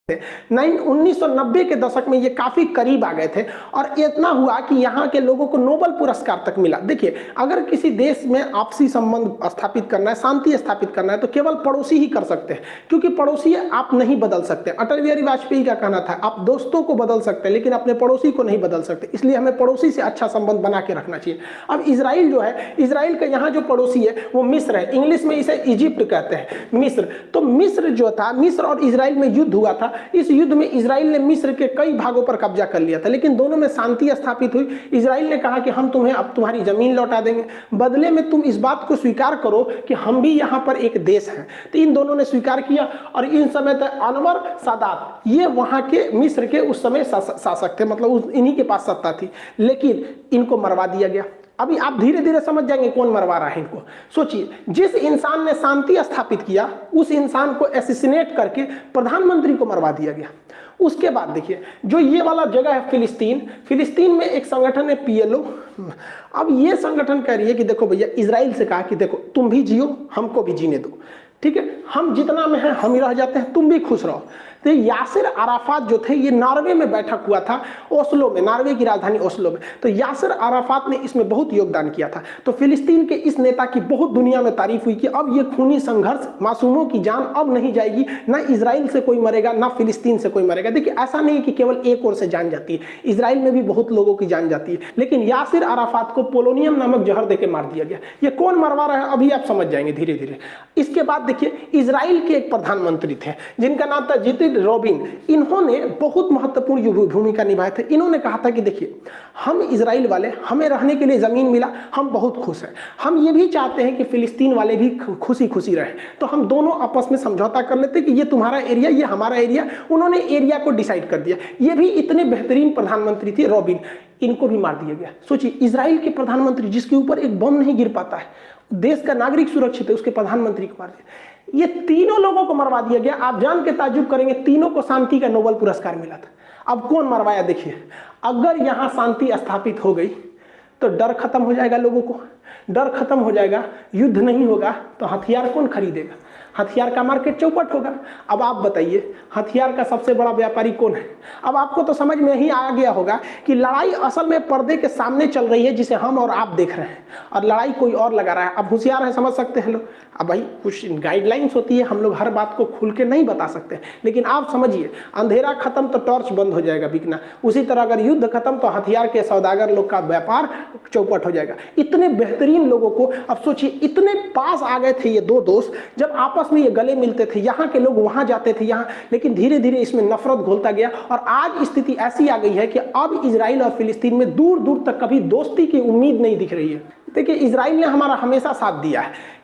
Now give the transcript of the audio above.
1990 के दशक में ये काफी करीब आ गए थे और इतना हुआ कि यहाँ के लोगों को नोबेल पुरस्कार तक मिला। देखिए, अगर किसी देश में आपसी संबंध स्थापित करना है, शांति स्थापित करना है, तो केवल पड़ोसी ही कर सकते हैं, क्योंकि पड़ोसी आप नहीं बदल सकते। अटल बिहारी वाजपेयी का कहना था, आप दोस्तों को बदल सकते हैं लेकिन अपने पड़ोसी को नहीं बदल सकते, इसलिए हमें पड़ोसी से अच्छा संबंध बना के रखना चाहिए। अब इजराइल जो है, इजराइल का यहाँ जो पड़ोसी है वो मिस्र है, इंग्लिश में इसे इजिप्ट कहते हैं, मिस्र। तो मिस्र जो था, मिस्र और इजराइल में युद्ध हुआ था। इस युद्ध में इजराइल ने मिस्र के कई भागों पर कब्जा कर लिया था, लेकिन दोनों में शांति स्थापित हुई। इजराइल ने कहा कि हम तुम्हें अब तुम्हारी जमीन लौटा देंगे, बदले में तुम इस बात को स्वीकार करो कि हम भी यहाँ पर एक देश हैं। तो इन दोनों ने स्वीकार किया और इन समय तक अनवर सादात ये वहां के मिस्र के उस समय शासक थे, मतलब इन्हीं के पास सत्ता थी, लेकिन इनको मरवा दिया गया। अभी आप धीरे धीरे समझ जाएंगे कौन मरवा रहा है इनको। सोचिए, जिस इंसान ने शांति स्थापित किया उस इंसान को एसिसिनेट करके प्रधानमंत्री को मरवा दिया गया। उसके बाद देखिए, जो ये वाला जगह है फिलिस्तीन, फिलिस्तीन में एक संगठन है पीएलओ। अब ये संगठन कह रही है कि देखो भैया, इजराइल से कहा कि देखो तुम भी जियो, हमको भी जीने दो, ठीक है, हम जितना में हैं हम ही रह जाते हैं, तुम भी खुश रहो। तो यासिर अराफात जो थे, ये नॉर्वे में बैठक हुआ था, ओस्लो में, नॉर्वे की राजधानी ओस्लो में। तो यासिर अराफात ने इसमें बहुत योगदान किया था। तो फिलिस्तीन के इस नेता की बहुत दुनिया में तारीफ हुई कि अब ये खूनी संघर्ष, मासूमों की जान अब नहीं जाएगी, ना इजराइल से कोई मरेगा ना फिलिस्तीन से कोई मरेगा। देखिए, ऐसा नहीं कि केवल एक ओर से जान जाती है, इजराइल में भी बहुत लोगों की जान जाती है, लेकिन यासिर अराफात को पोलोनियम नामक जहर देकर मार दिया गया। ये कौन मरवा रहा है अभी आप समझ जाएंगे धीरे धीरे। इसके बाद देखिए, इजराइल के एक प्रधानमंत्री थे जिनका नाम था जितिन रोबिन। इन्होंने बहुत महत्वपूर्ण भूमिका निभाई थी। इन्होंने कहा था कि देखिए, हम इजराइल वाले, हमें रहने के लिए जमीन मिला, हम बहुत खुश हैं, हम ये भी चाहते हैं कि फिलिस्तीन वाले भी खुशी खुशी रहें, तो हम दोनों आपस में समझौता कर लेते कि ये तुम्हारा एरिया, ये हमारा एरिया। उन्होंने एरिया को डिसाइड कर दिया। ये भी इतने बेहतरीन प्रधानमंत्री थे रोबिन, इनको भी मार दिया गया। सोचिए, इजराइल के प्रधानमंत्री जिसके ऊपर एक बम नहीं गिर पाता है, देश का नागरिक सुरक्षित है, उसके प्रधानमंत्री को मार दिया। ये तीनों लोगों को मरवा दिया गया। आप जान के ताज्जुब करेंगे, तीनों को शांति का नोबेल पुरस्कार मिला था। अब कौन मरवाया? देखिए, अगर यहां शांति स्थापित हो गई तो डर खत्म हो जाएगा, लोगों को डर खत्म हो जाएगा, युद्ध नहीं होगा, तो हथियार कौन खरीदेगा? हथियार का मार्केट चौपट होगा। अब आप बताइए, हथियार का सबसे बड़ा व्यापारी कौन है? अब आपको तो समझ में ही आ गया होगा कि लड़ाई असल में पर्दे के सामने चल रही है, जिसे हम और आप देख रहे हैं, और लड़ाई कोई और लगा रहा है। अब होशियार है, समझ सकते हैं लोग। अब भाई कुछ गाइडलाइंस होती है, हम लोग हर बात को खुल के नहीं बता सकते, लेकिन आप समझिए, अंधेरा खत्म तो टॉर्च बंद हो जाएगा बिकना। उसी तरह अगर युद्ध खत्म तो हथियार के सौदागर लोग का व्यापार चौपट हो जाएगा। इतने बेहतरीन लोगों को, अब सोचिए, इतने पास आ गए थे ये दो दोस्त, जब आपस में ये गले मिलते थे, यहाँ के लोग वहां जाते थे यहाँ, लेकिन धीरे धीरे इसमें नफरत घुलता गया और आज स्थिति ऐसी आ गई है कि अब इजराइल और फिलिस्तीन में दूर दूर तक कभी दोस्ती की उम्मीद नहीं दिख रही है। देखिए, इजराइल ने हमारा हमेशा साथ दिया है,